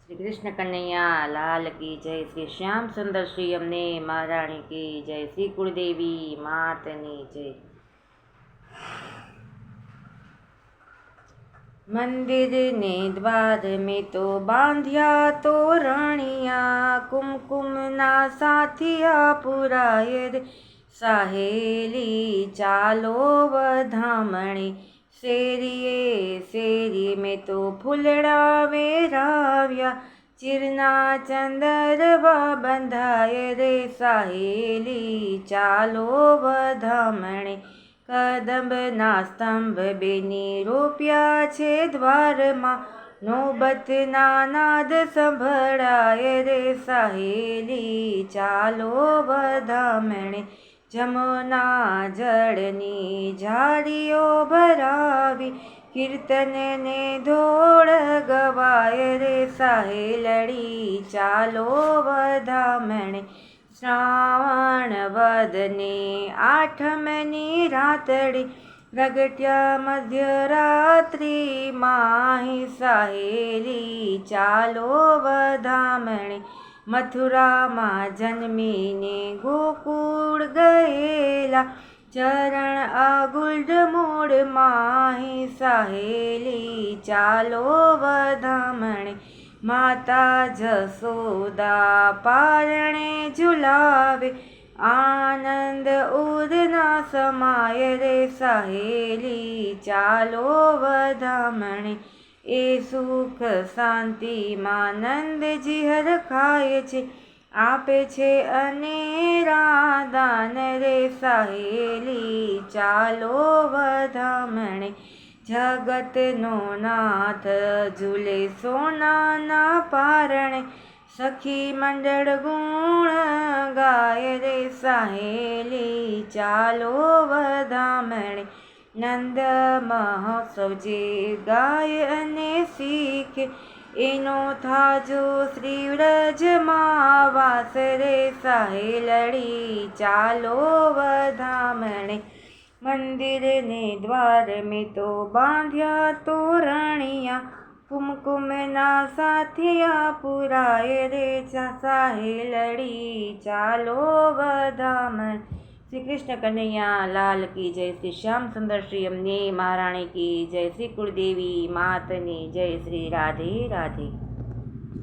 श्री कृष्ण कन्हैया लाल की जय। श्री श्याम सुंदर श्री अम्ने महारानी की जय। श्री कुलदेवी मातनी जय। मंदिर ने द्वार में तो बांध्या तोरणिया, कुमकुम ना साथिया पुराए रे साहेली चालो वधामणी। शेरिए शेरी में तो फूलड़ा वेराव्या, चिरना चंदरवा बंधाए रे साहेली चालो वधामणी। कदंबना स्તंभ बेनी रोप्या छे द्वारमा, नौबतना नाद संभळाए रे साहेली चालो वधामणे। जमुना जळनी झाड़ीओ भरावी, कीर्तन ने धोळ गवाय रे साहेलड़ी चालो वधामणे। श्रावण वदने आठमनी रातड़ी, प्रगट्या मध्यरात्रि माही साहेली चालो वधामणे। मथुरा मां जन्मीने गोकुळ गयेला, चरण आगुल्ड मूळ माही साहेली चालो वधामणे। माता जसोदा पारणे झुलावे, आनंद उदना समाये रे साहेली चालो वधामणे। ए सुख शांति मानंद जिहर खाए छे, आपे छे अनेरा दान रे साहेली चालो वधामणे। जगत नो नाथ झूले सोना ना पारणे, सखी मंडळ गुण गाय रे साहेली चालो वधामणे। नंद महोत्सव जे गाय अने सीखे, एनो थाजो श्री व्रज मां वास रे साहेलड़ी चालो वधामणे। मंदिर ने द्वार में तो बांध्या तोरणिया, कुमकुम ना साथिया पुराए रे साहेलड़ी चालो वधामणे। श्री कृष्ण कन्हैया लाल की जय। श्री श्याम सुंदर श्री अम्ने महारानी की जय। श्री कुलदेवी मातनी जय। श्री राधे राधे।